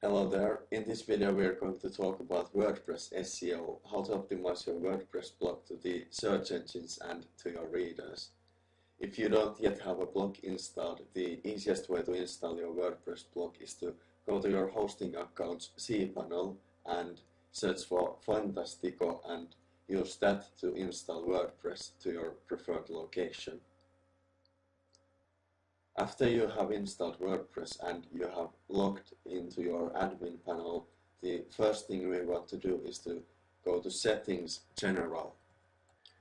Hello there. In this video we are going to talk about WordPress SEO, how to optimize your WordPress blog to the search engines and to your readers. If you don't yet have a blog installed, the easiest way to install your WordPress blog is to go to your hosting account's cPanel and search for Fantastico and use that to install WordPress to your preferred location. After you have installed WordPress and you have logged into your admin panel, the first thing we want to do is to go to Settings General.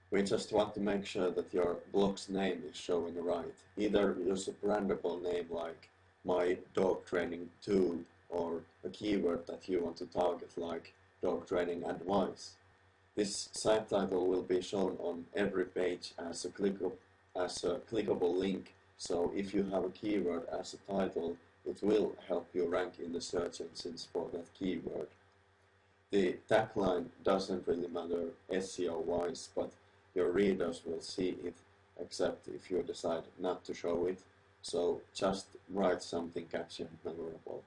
We just want to make sure that your blog's name is showing right. Either use a brandable name like My Dog Training 2 or a keyword that you want to target like Dog Training Advice. This site title will be shown on every page as a clickable link. So if you have a keyword as a title, it will help you rank in the search engines for that keyword. The tagline doesn't really matter SEO-wise, but your readers will see it, except if you decide not to show it. So just write something catchy and memorable.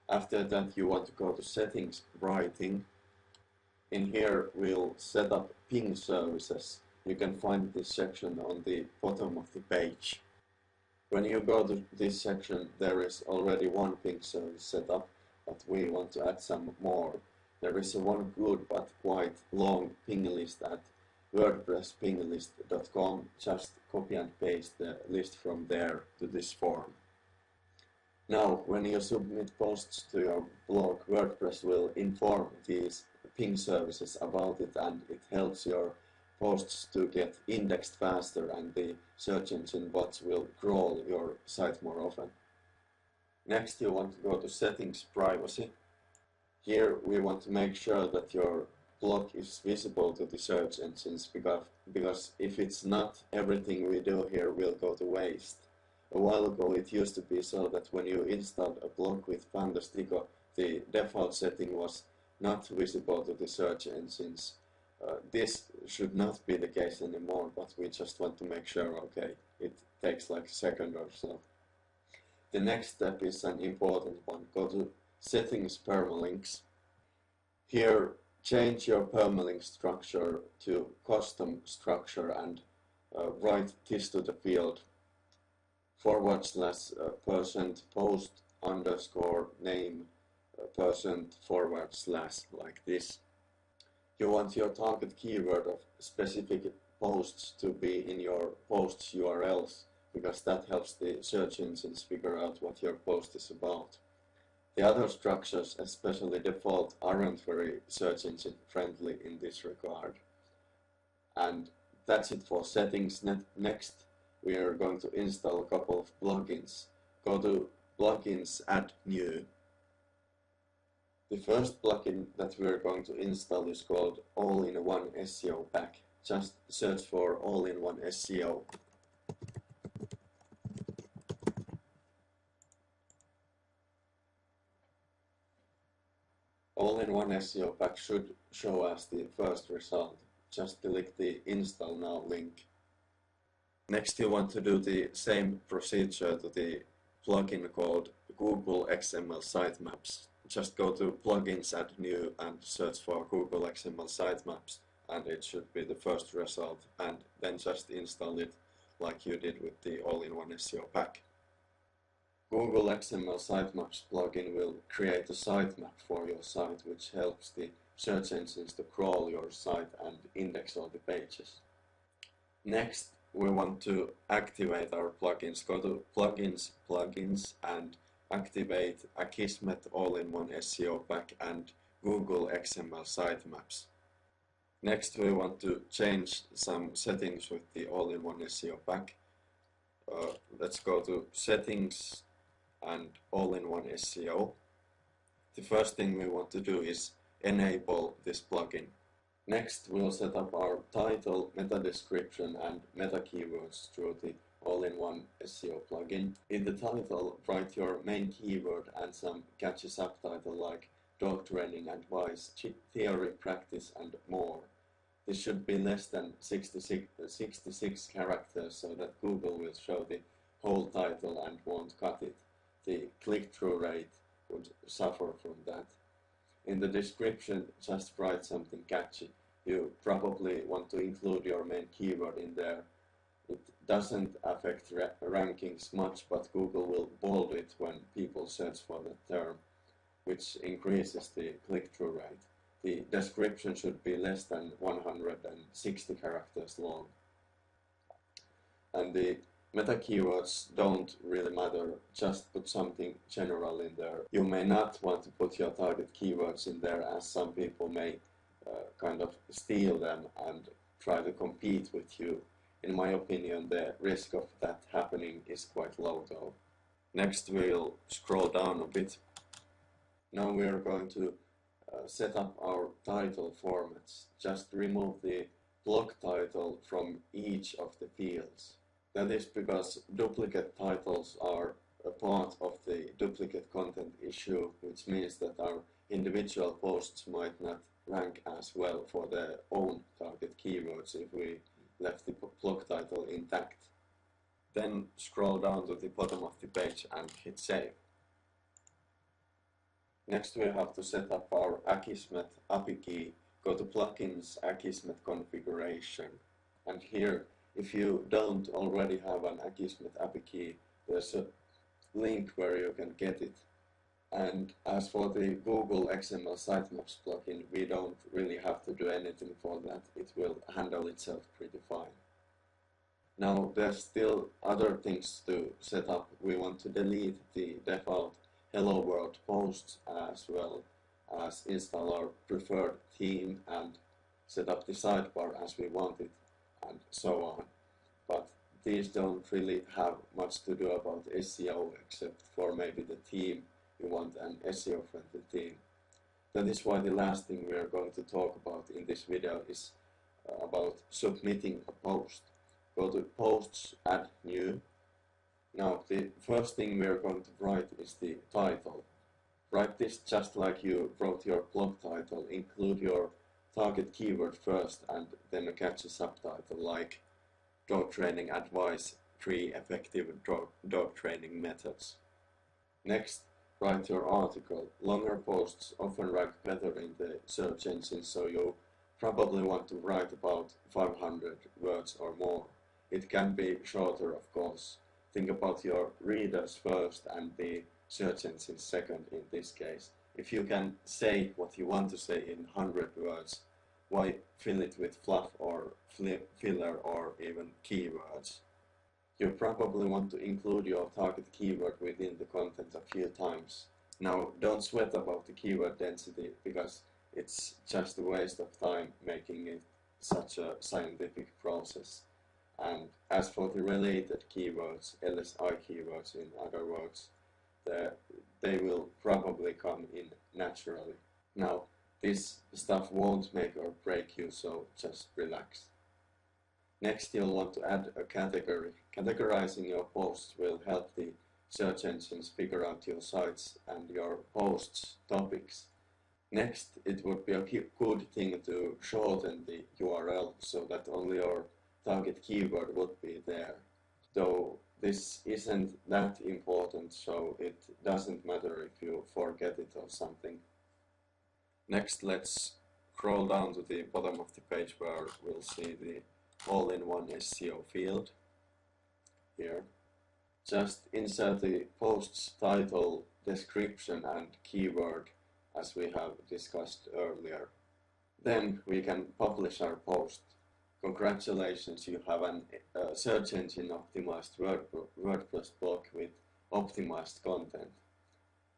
After that, you want to go to Settings Writing. In here, we'll set up ping services. You can find this section on the bottom of the page. When you go to this section, there is already one ping service set up, but we want to add some more. There is one good but quite long ping list at wordpresspinglist.com. Just copy and paste the list from there to this form. Now, when you submit posts to your blog, WordPress will inform these ping services about it, and it helps your posts to get indexed faster, and the search engine bots will crawl your site more often. Next, you want to go to Settings Privacy. Here we want to make sure that your blog is visible to the search engines, because if it's not, everything we do here will go to waste. A while ago it used to be so that when you installed a blog with Fantastico, the default setting was not visible to the search engines. This should not be the case anymore, but we just want to make sure, okay, it takes like a second or so. The next step is an important one. Go to Settings Permalinks. Here, change your permalink structure to custom structure and write this to the field /post_name %/ like this. You want your target keyword of specific posts to be in your post's URLs, because that helps the search engines figure out what your post is about. The other structures, especially default, aren't very search engine friendly in this regard. And that's it for settings. Next, we are going to install a couple of plugins. Go to Plugins, Add New. The first plugin that we are going to install is called All-in-One SEO Pack. Just search for All-in-One SEO. All-in-One SEO Pack should show as the first result. Just click the Install Now link. Next, you want to do the same procedure to the plugin called Google XML Sitemaps. Just go to Plugins, Add New, and search for Google XML Sitemaps, and it should be the first result, and then just install it like you did with the All-in-One SEO Pack. Google XML Sitemaps plugin will create a sitemap for your site, which helps the search engines to crawl your site and index all the pages. Next, we want to activate our plugins. Go to Plugins, and activate Akismet All-in-One SEO Pack and Google XML Sitemaps. Next, we want to change some settings with the All-in-One SEO Pack. Let's go to Settings and All-in-One SEO. The first thing we want to do is enable this plugin. Next, we'll set up our title, meta description, and meta keywords through the All-in-One SEO plugin. In the title, write your main keyword and some catchy subtitle like Dog Training Advice, Theory Practice, and more. This should be less than 66 characters so that Google will show the whole title and won't cut it. the click-through rate would suffer from that. In the description, just write something catchy. You probably want to include your main keyword in there. It doesn't affect rankings much, but Google will bold it when people search for the term, which increases the click-through rate. The description should be less than 160 characters long. And the meta keywords don't really matter, just put something general in there. You may not want to put your target keywords in there, as some people may kind of steal them and try to compete with you. In my opinion, the risk of that happening is quite low though. Next we'll scroll down a bit. Now we are going to set up our title formats. Just remove the blog title from each of the fields. That is because duplicate titles are a part of the duplicate content issue, which means that our individual posts might not rank as well for their own target keywords if we left the blog title intact. Then scroll down to the bottom of the page and hit save. Next we have to set up our Akismet API key. Go to Plugins, Akismet Configuration, and here, if you don't already have an Akismet API key, there's a link where you can get it. And as for the Google XML Sitemaps plugin, we don't really have to do anything for that. It will handle itself pretty fine. Now there's still other things to set up. We want to delete the default Hello World posts, as well as install our preferred theme and set up the sidebar as we want it, and so on. But these don't really have much to do about SEO, except for maybe the theme. You want an SEO friendly theme. That is why the last thing we are going to talk about in this video is about submitting a post. Go to Posts, Add New. Now the first thing we are going to write is the title. Write this just like you wrote your blog title. Include your target keyword first and then a catchy subtitle like Dog Training Advice, 3 Effective Dog Training Methods. Next, write your article. Longer posts often rank better in the search engine, so you probably want to write about 500 words or more. It can be shorter, of course. Think about your readers first and the search engine second in this case. If you can say what you want to say in 100 words, why fill it with fluff or filler or even keywords? You probably want to include your target keyword within the content a few times. Now, don't sweat about the keyword density, because it's just a waste of time making it such a scientific process. And as for the related keywords, LSI keywords in other words, they will probably come in naturally. Now, this stuff won't make or break you, so just relax. Next, you'll want to add a category. Categorizing your posts will help the search engines figure out your sites and your posts' topics. Next, it would be a good thing to shorten the URL so that only your target keyword would be there. Though this isn't that important, so it doesn't matter if you forget it or something. Next, let's scroll down to the bottom of the page where we'll see the all-in-one SEO field. Here. Just insert the post's title, description and keyword as we have discussed earlier. Then we can publish our post. Congratulations, you have a search engine optimized WordPress blog with optimized content.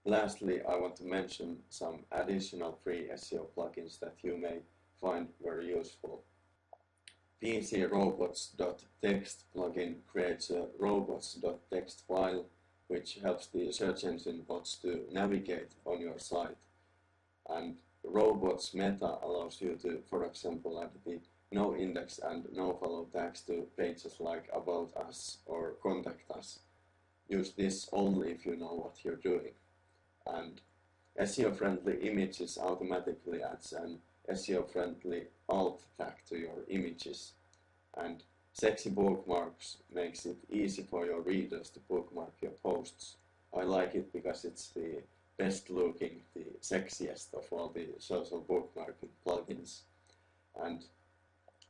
Lastly, I want to mention some additional free SEO plugins that you may find very useful. PCRobots.txt plugin creates a robots.txt file which helps the search engine bots to navigate on your site. And Robots Meta allows you to, for example, add the no index and no follow tags to pages like About Us or Contact Us. Use this only if you know what you're doing. And SEO-friendly images automatically adds an SEO-friendly alt tag to your images. And Sexy Bookmarks makes it easy for your readers to bookmark your posts. I like it because it's the best looking, the sexiest of all the social bookmarking plugins. And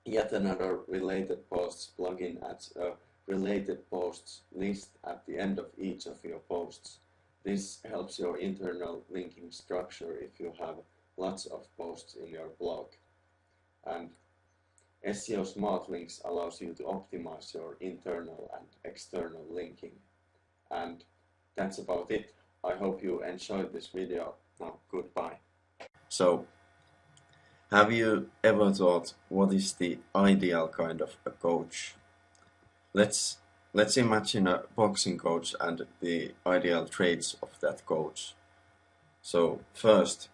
yet another related posts plugin adds a related posts list at the end of each of your posts. This helps your internal linking structure if you have lots of posts in your blog. And SEO Smart Links allows you to optimize your internal and external linking. And that's about it. I hope you enjoyed this video. Now, goodbye. So, have you ever thought what is the ideal kind of a coach? Let's imagine a boxing coach and the ideal traits of that coach. So first,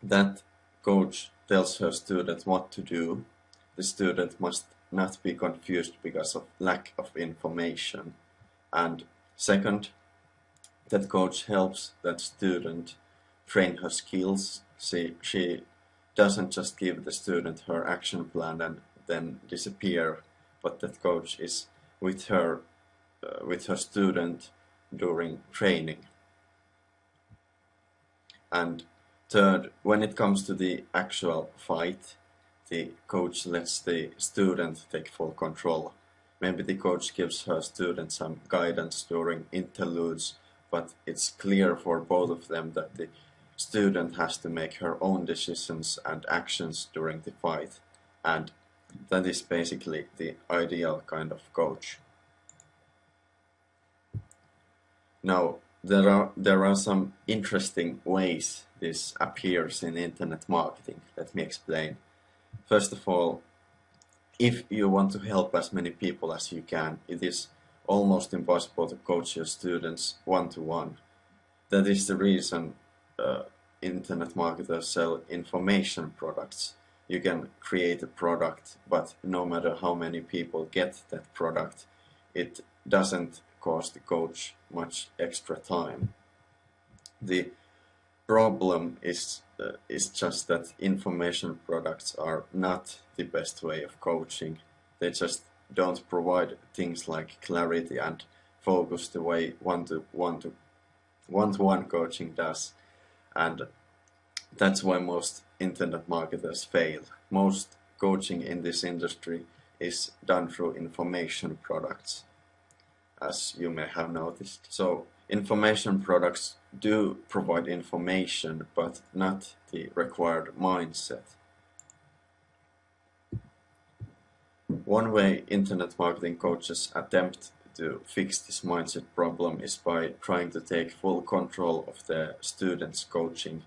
that coach tells her student what to do. The student must not be confused because of lack of information. And second, that coach helps that student train her skills. She doesn't just give the student her action plan and then disappear, but that coach is with her student during training. And third, when it comes to the actual fight, the coach lets the student take full control. Maybe the coach gives her student some guidance during interludes, but it's clear for both of them that the student has to make her own decisions and actions during the fight. And that is basically the ideal kind of coach. Now, there are some interesting ways this appears in internet marketing. Let me explain. First of all, if you want to help as many people as you can, it is almost impossible to coach your students one-to-one. That is the reason internet marketers sell information products. You can create a product, but no matter how many people get that product, it doesn't cost the coach much extra time. The problem is just that information products are not the best way of coaching. They just don't provide things like clarity and focus the way one-to-one coaching does. And that's why most internet marketers fail. Most coaching in this industry is done through information products, as you may have noticed. So information products do provide information, but not the required mindset. One way internet marketing coaches attempt to fix this mindset problem is by trying to take full control of their students' coaching.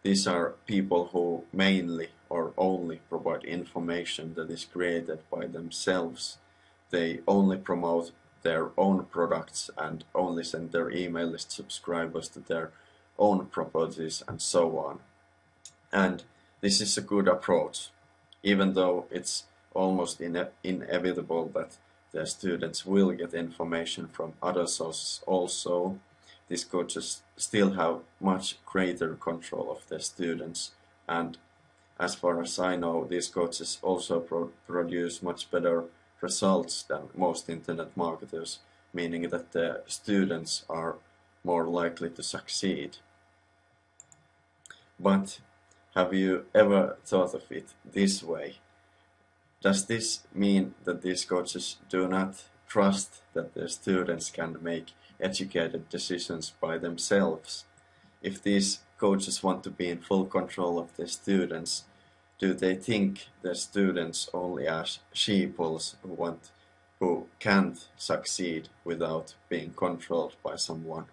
These are people who mainly or only provide information that is created by themselves. They only promote their own products and only send their email list subscribers to their own properties and so on. And this is a good approach, even though it's almost inevitable that their students will get information from other sources also. These coaches still have much greater control of their students, and as far as I know, these coaches also produce much better results than most internet marketers, meaning that the students are more likely to succeed. But have you ever thought of it this way? Does this mean that these coaches do not trust that their students can make educated decisions by themselves? If these coaches want to be in full control of their students, do they think their students only as sheeples who can't succeed without being controlled by someone?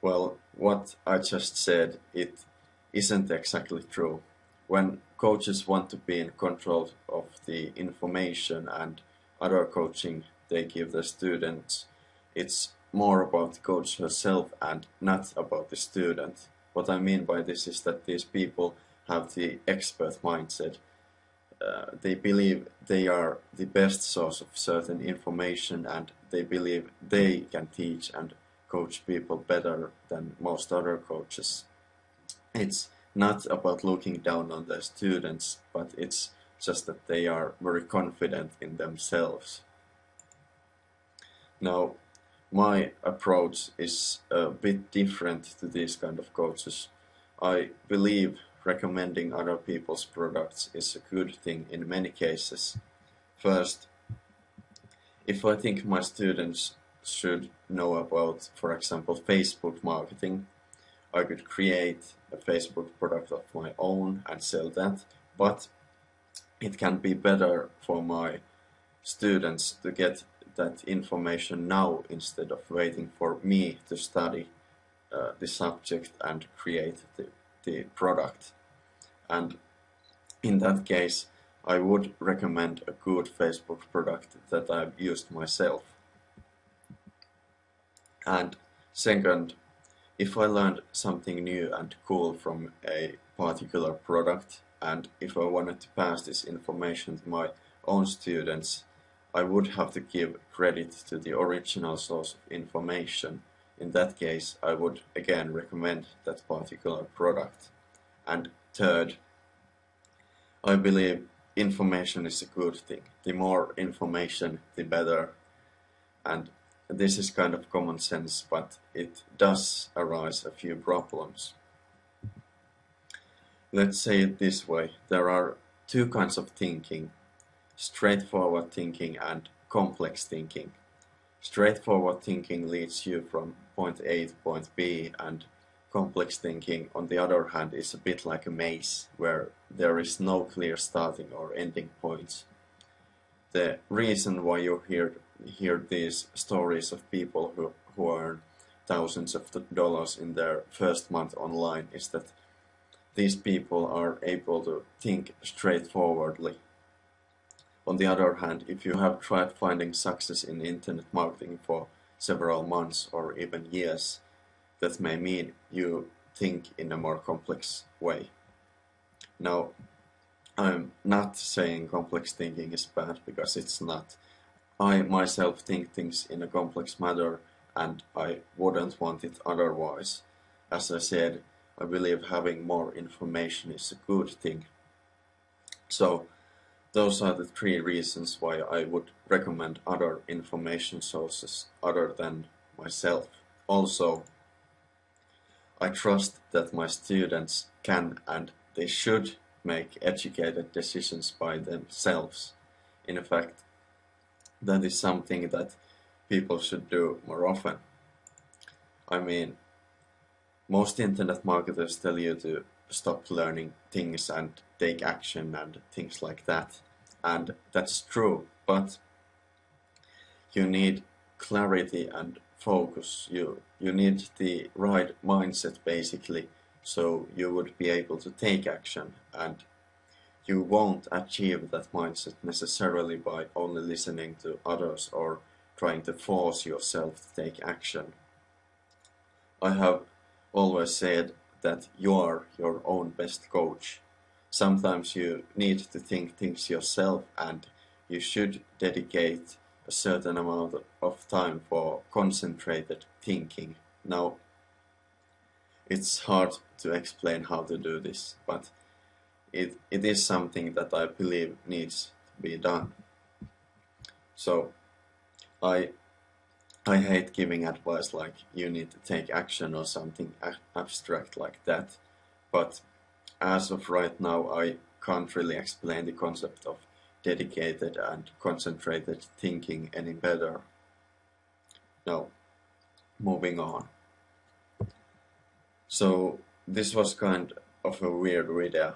Well, what I just said, it isn't exactly true. When coaches want to be in control of the information and other coaching they give the students, it's more about the coach herself and not about the student. What I mean by this is that these people have the expert mindset. They believe they are the best source of certain information, and they believe they can teach and coach people better than most other coaches. It's not about looking down on their students, but it's just that they are very confident in themselves. Now, my approach is a bit different to these kind of coaches. I believe recommending other people's products is a good thing in many cases. First, if I think my students should know about, for example, Facebook marketing, I could create a Facebook product of my own and sell that, but it can be better for my students to get that information now instead of waiting for me to study the subject and create the product. And in that case, I would recommend a good Facebook product that I've used myself. And second, if I learned something new and cool from a particular product, and if I wanted to pass this information to my own students, I would have to give credit to the original source of information. In that case, I would again recommend that particular product. And third, I believe information is a good thing. The more information, the better. And this is kind of common sense, but it does arise a few problems. Let's say it this way. There are two kinds of thinking: straightforward thinking and complex thinking. Straightforward thinking leads you from point A to point B, and complex thinking, on the other hand, is a bit like a maze where there is no clear starting or ending points. The reason why you hear these stories of people who earn thousands of dollars in their first month online is that these people are able to think straightforwardly. On the other hand, if you have tried finding success in internet marketing for several months or even years, that may mean you think in a more complex way. Now, I'm not saying complex thinking is bad, because it's not. I myself think things in a complex manner, and I wouldn't want it otherwise. As I said, I believe having more information is a good thing. So, those are the three reasons why I would recommend other information sources other than myself. Also, I trust that my students can and they should make educated decisions by themselves. In fact, that is something that people should do more often. I mean, most internet marketers tell you to stop learning things and take action and things like that. And that's true, but you need clarity and focus. You need the right mindset, basically, so you would be able to take action. And you won't achieve that mindset necessarily by only listening to others or trying to force yourself to take action. I have always said that you are your own best coach. Sometimes you need to think things yourself, and you should dedicate a certain amount of time for concentrated thinking. Now, it's hard to explain how to do this, but it is something that I believe needs to be done. So, I hate giving advice like you need to take action or something abstract like that, but as of right now, I can't really explain the concept of dedicated and concentrated thinking any better. Now, moving on. So, this was kind of a weird video,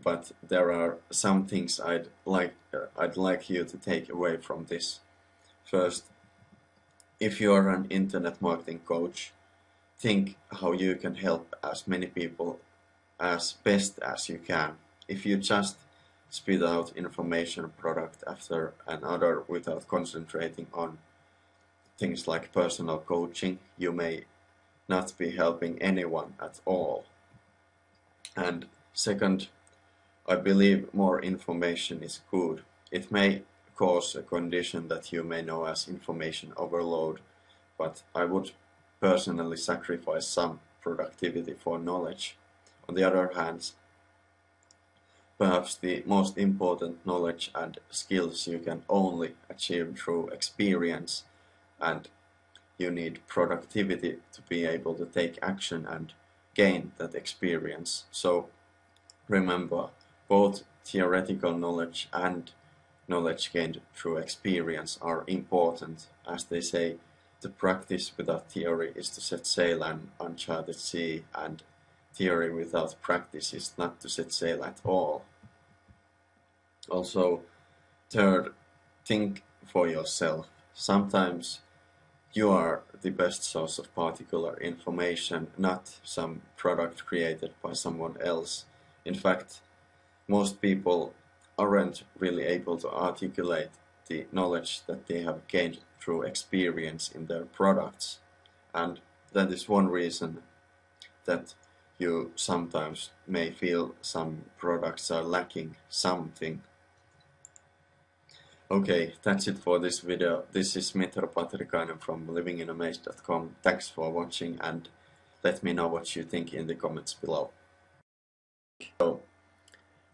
but there are some things I'd like you to take away from this. First, if you are an internet marketing coach, think how you can help as many people as best as you can. If you just spit out information product after another without concentrating on things like personal coaching, you may not be helping anyone at all. And second, I believe more information is good. It may cause a condition that you may know as information overload, but I would personally sacrifice some productivity for knowledge. On the other hand, perhaps the most important knowledge and skills you can only achieve through experience, and you need productivity to be able to take action and gain that experience. So remember, both theoretical knowledge and knowledge gained through experience are important. As they say, the practice without theory is to set sail on uncharted sea, and theory without practice is not to set sail at all. Also, third, think for yourself. Sometimes you are the best source of particular information, not some product created by someone else. In fact, most people aren't really able to articulate the knowledge that they have gained through experience in their products. And that is one reason that you sometimes may feel some products are lacking something. Okay, that's it for this video. This is Mitra Patrikainen from livinginaMaze.com. Thanks for watching, and let me know what you think in the comments below. So,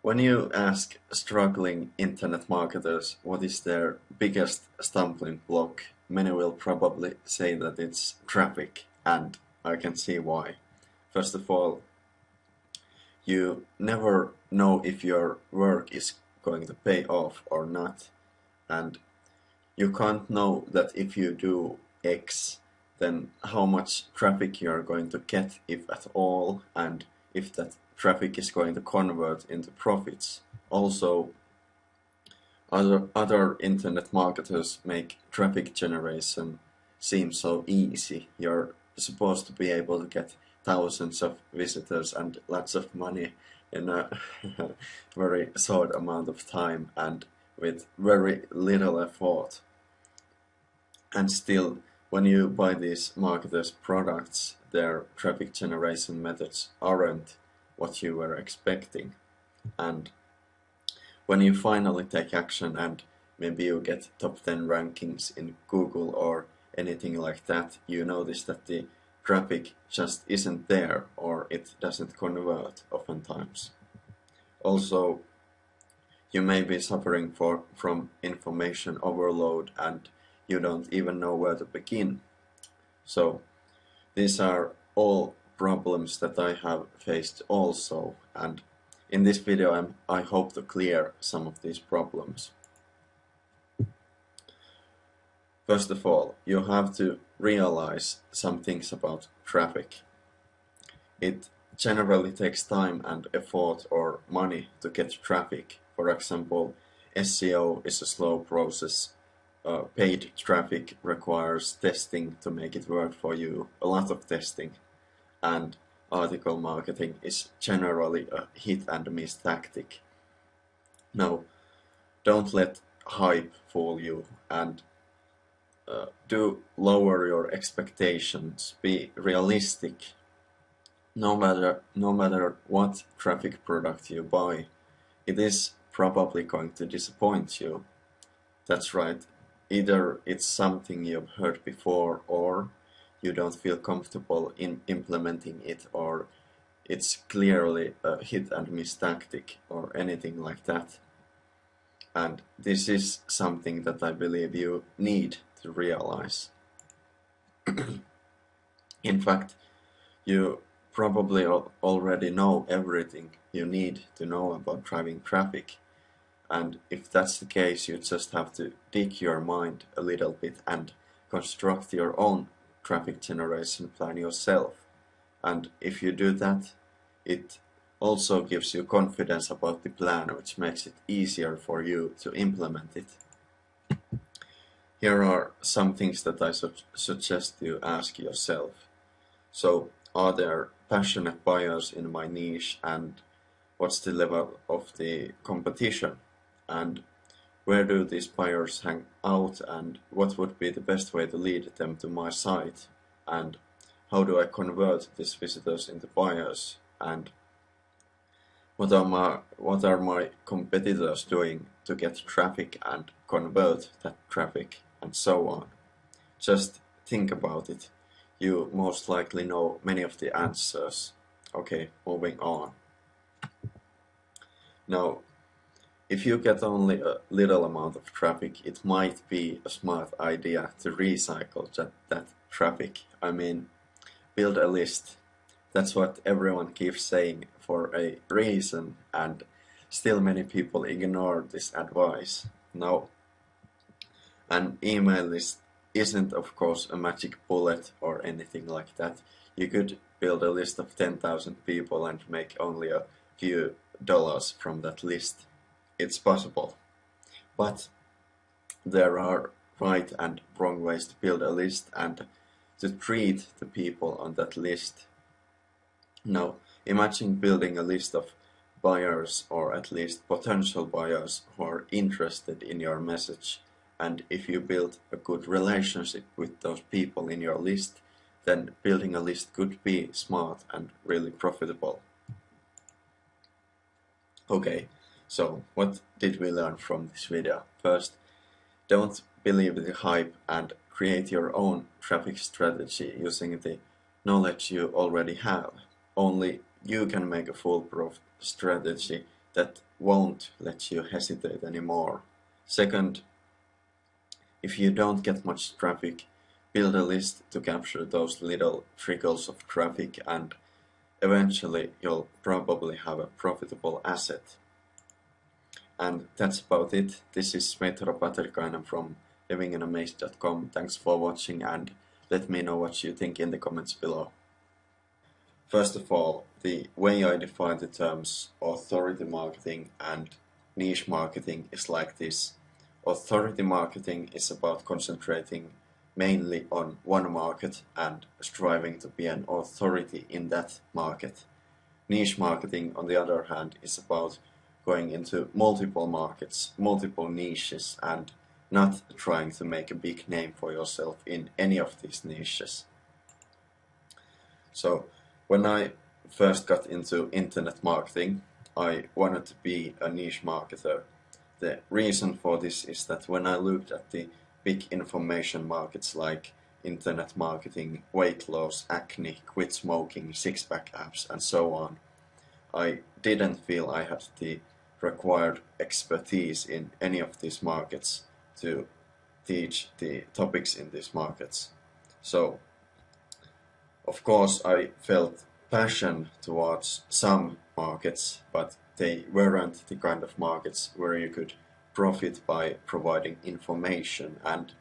when you ask struggling internet marketers what is their biggest stumbling block, many will probably say that it's traffic, and I can see why. First of all, you never know if your work is going to pay off or not. And you can't know that if you do X, then how much traffic you are going to get, if at all, and if that traffic is going to convert into profits. Also, other internet marketers make traffic generation seem so easy. You're supposed to be able to get thousands of visitors and lots of money in a very short amount of time and with very little effort. And still, when you buy these marketers' products, their traffic generation methods aren't what you were expecting. And when you finally take action and maybe you get top 10 rankings in Google or anything like that, you notice that the traffic just isn't there, or it doesn't convert oftentimes. Also, you may be suffering from information overload and you don't even know where to begin. So these are all problems that I have faced also, and in this video I hope to clear some of these problems. First of all, you have to realize some things about traffic. It generally takes time and effort or money to get traffic. For example, SEO is a slow process. Paid traffic requires testing to make it work for you, a lot of testing. And article marketing is generally a hit and miss tactic. Now, don't let hype fool you, and do lower your expectations. Be realistic. No matter what traffic product you buy, it is probably going to disappoint you. That's right. Either it's something you've heard before, or you don't feel comfortable in implementing it, or it's clearly a hit and miss tactic, or anything like that. And this is something that I believe you need to realize. In fact, you probably already know everything you need to know about driving traffic. And if that's the case, you just have to dig your mind a little bit and construct your own traffic generation plan yourself. And if you do that, it also gives you confidence about the plan, which makes it easier for you to implement it. Here are some things that I suggest you ask yourself. So, are there passionate buyers in my niche, and what's the level of the competition? And where do these buyers hang out, and what would be the best way to lead them to my site? And how do I convert these visitors into buyers? And what are my competitors doing to get traffic and convert that traffic, and so on? Just think about it. You most likely know many of the answers. Okay, moving on. Now, If you get only a little amount of traffic, it might be a smart idea to recycle that traffic. I mean, build a list. That's what everyone keeps saying for a reason, and still many people ignore this advice. Now, an email list isn't, of course, a magic bullet or anything like that. You could build a list of 10,000 people and make only a few dollars from that list. It's possible. But there are right and wrong ways to build a list and to treat the people on that list. Now, imagine building a list of buyers, or at least potential buyers, who are interested in your message. And if you build a good relationship with those people in your list, then building a list could be smart and really profitable. Okay, so what did we learn from this video? First, don't believe the hype and create your own traffic strategy using the knowledge you already have. Only you can make a foolproof strategy that won't let you hesitate anymore. Second, if you don't get much traffic, build a list to capture those little trickles of traffic, and eventually you'll probably have a profitable asset. And that's about it. This is Metro Patrikainen from livinginaMaze.com. Thanks for watching, and let me know what you think in the comments below. First of all, the way I define the terms authority marketing and niche marketing is like this. Authority marketing is about concentrating mainly on one market and striving to be an authority in that market. Niche marketing, on the other hand, is about going into multiple markets, multiple niches, and not trying to make a big name for yourself in any of these niches. So, when I first got into internet marketing, I wanted to be a niche marketer. The reason for this is that when I looked at the big information markets like internet marketing, weight loss, acne, quit smoking, six-pack apps, and so on, I didn't feel I had the required expertise in any of these markets to teach the topics in these markets. So, of course, I felt passion towards some markets, but they weren't the kind of markets where you could profit by providing information, and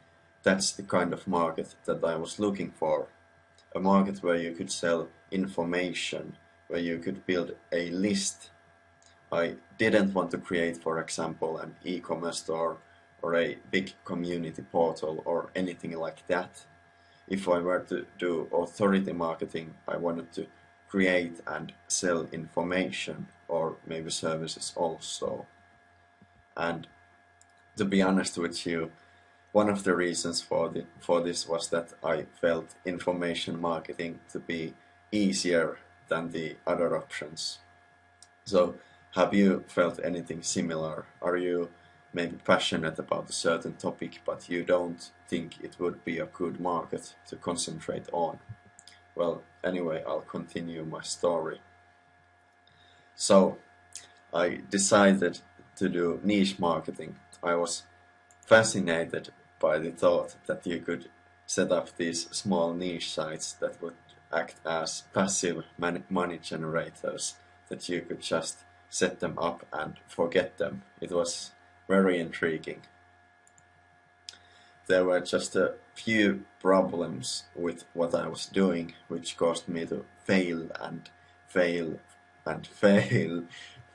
that's the kind of market that I was looking for. A market where you could sell information, where you could build a list. I didn't want to create, for example, an e-commerce store or a big community portal or anything like that. If I were to do authority marketing, I wanted to create and sell information, or maybe services also. And to be honest with you, one of the reasons for this was that I felt information marketing to be easier than the other options. So, have you felt anything similar? Are you maybe passionate about a certain topic, but you don't think it would be a good market to concentrate on? Well, anyway, I'll continue my story. So, I decided to do niche marketing. I was fascinated by the thought that you could set up these small niche sites that would act as passive money generators, that you could just set them up and forget them. It was very intriguing. There were just a few problems with what I was doing, which caused me to fail and fail and fail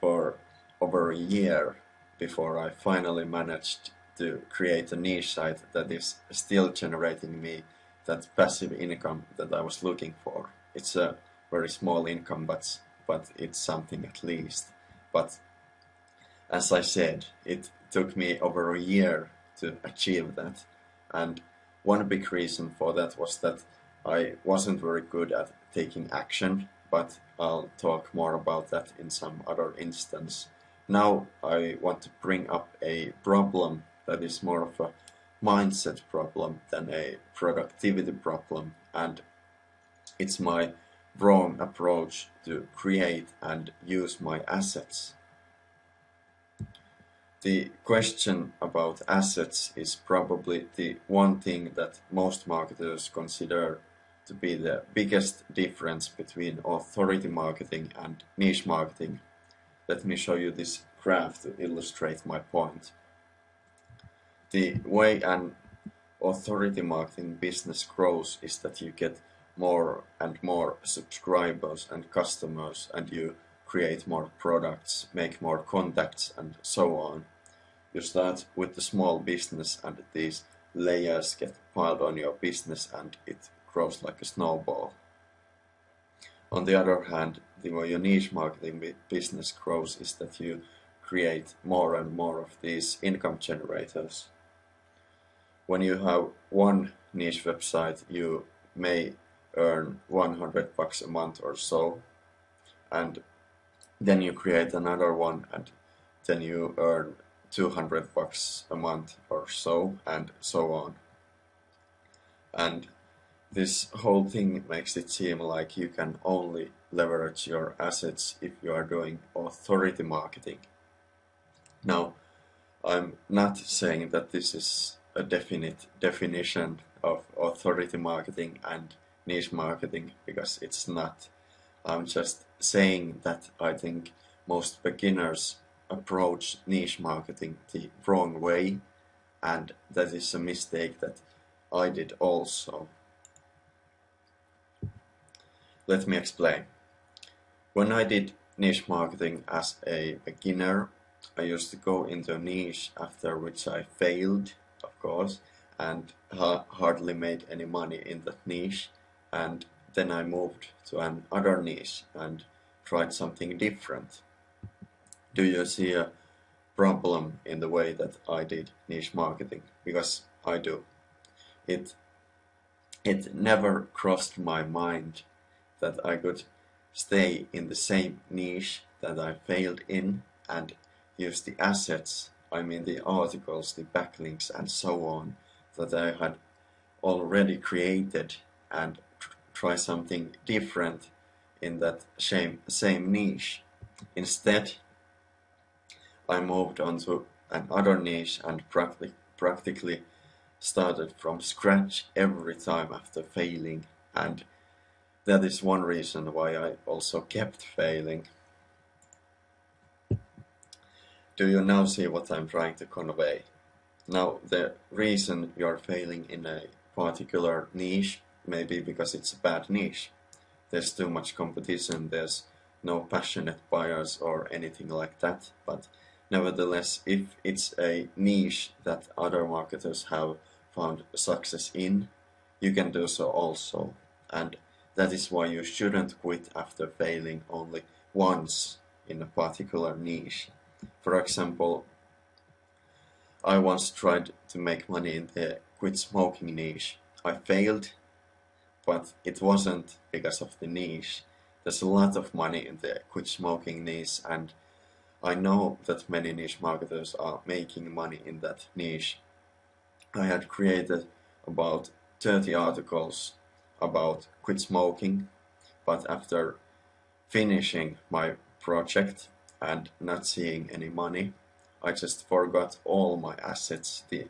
for over a year before I finally managed to create a niche site that is still generating me that passive income that I was looking for. It's a very small income, but it's something at least. But as I said, it took me over a year to achieve that, and one big reason for that was that I wasn't very good at taking action, but I'll talk more about that in some other instance. Now I want to bring up a problem that is more of a mindset problem than a productivity problem, and it's my wrong approach to create and use my assets. The question about assets is probably the one thing that most marketers consider to be the biggest difference between authority marketing and niche marketing. Let me show you this graph to illustrate my point. The way an authority marketing business grows is that you get more and more subscribers and customers, and you create more products, make more contacts, and so on. You start with the small business, and these layers get piled on your business, and it grows like a snowball. On the other hand, the way your niche marketing business grows is that you create more and more of these income generators. When you have one niche website, you may earn $100 a month or so, and then you create another one, and then you earn $200 a month or so, and so on. And this whole thing makes it seem like you can only leverage your assets if you are doing authority marketing. Now, I'm not saying that this is a definite definition of authority marketing and niche marketing, because it's not. I'm just saying that I think most beginners approach niche marketing the wrong way, and that is a mistake that I did also. Let me explain. When I did niche marketing as a beginner, I used to go into a niche, after which I failed, of course, and hardly made any money in that niche, and then I moved to another niche and tried something different. Do you see a problem in the way that I did niche marketing? Because I do. It never crossed my mind that I could stay in the same niche that I failed in and use the assets, I mean the articles, the backlinks, and so on, that I had already created, and try something different in that same niche. Instead, I moved on to another niche and practically started from scratch every time after failing, and that is one reason why I also kept failing. Do you now see what I'm trying to convey? Now, the reason you're failing in a particular niche may be because it's a bad niche. There's too much competition, there's no passionate buyers or anything like that, but nevertheless, if it's a niche that other marketers have found success in, you can do so also. And that is why you shouldn't quit after failing only once in a particular niche. For example, I once tried to make money in the quit smoking niche. I failed, but it wasn't because of the niche. There's a lot of money in the quit smoking niche, and I know that many niche marketers are making money in that niche. I had created about 30 articles about quit smoking, but after finishing my project and not seeing any money, I just forgot all my assets. The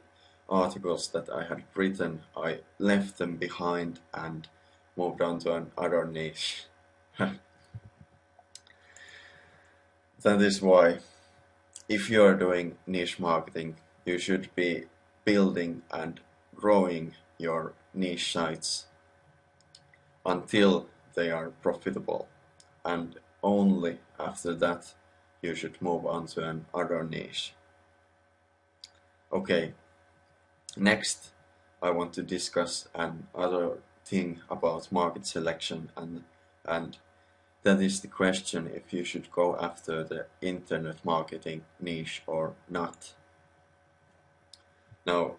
articles that I had written, I left them behind and moved on to another niche. That is why, if you are doing niche marketing, you should be building and growing your niche sites until they are profitable, and only after that you should move on to another niche. Okay, next I want to discuss another thing about market selection, and that is the question if you should go after the internet marketing niche or not. Now,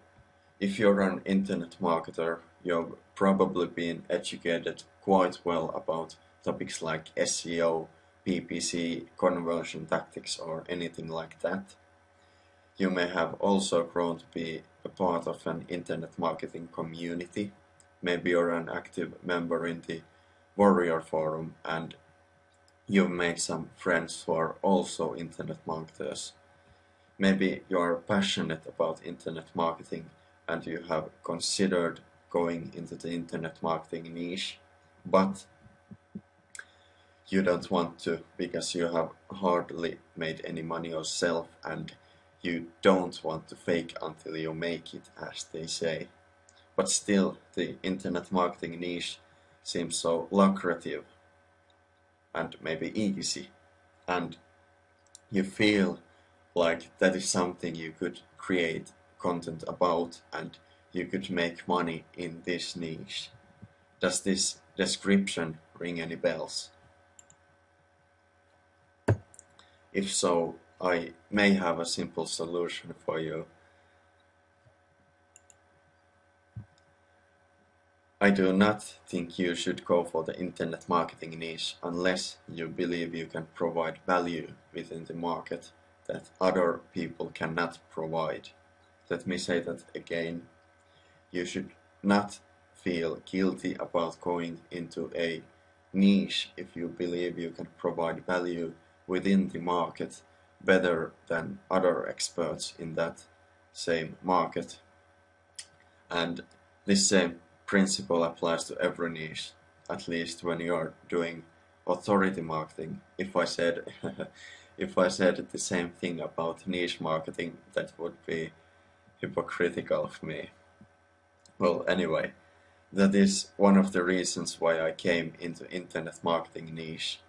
if you're an internet marketer, you've probably been educated quite well about topics like SEO, PPC, conversion tactics, or anything like that. You may have also grown to be a part of an internet marketing community. Maybe you're an active member in the Warrior Forum, and you've made some friends who are also internet marketers. Maybe you are passionate about internet marketing and you have considered going into the internet marketing niche, but you don't want to because you have hardly made any money yourself and you don't want to fake until you make it, as they say. But still, the internet marketing niche seems so lucrative and maybe easy, and you feel like that is something you could create content about and you could make money in this niche. Does this description ring any bells? If so, I may have a simple solution for you. I do not think you should go for the internet marketing niche unless you believe you can provide value within the market that other people cannot provide. Let me say that again. You should not feel guilty about going into a niche if you believe you can provide value within the market better than other experts in that same market. And this same principle applies to every niche, at least when you are doing authority marketing. If I said if I said the same thing about niche marketing, that would be hypocritical of me. Well, anyway, that is one of the reasons why I came into internet marketing niche.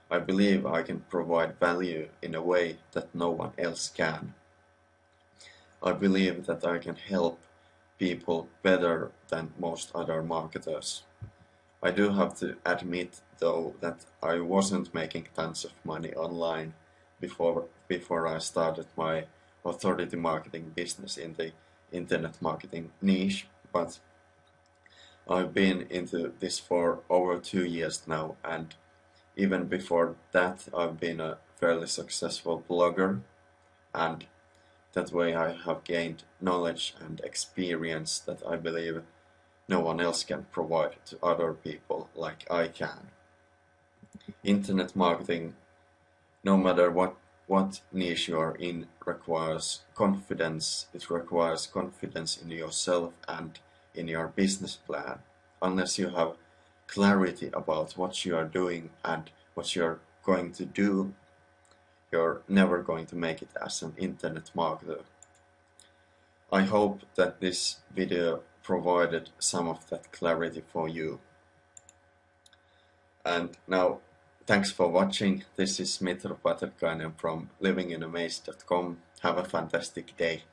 I believe I can provide value in a way that no one else can. I believe that I can help people better than most other marketers. I do have to admit though that I wasn't making tons of money online before I started my authority marketing business in the internet marketing niche, but I've been into this for over 2 years now, and even before that I've been a fairly successful blogger, and that way I have gained knowledge and experience that I believe no one else can provide to other people like I can. Internet marketing, no matter what niche you are in, requires confidence. It requires confidence in yourself and in your business plan. Unless you have clarity about what you are doing and what you're going to do, you're never going to make it as an internet marketer. I hope that this video provided some of that clarity for you. And now, thanks for watching. This is Mitro Paterkainen from livinginaamaze.com. Have a fantastic day.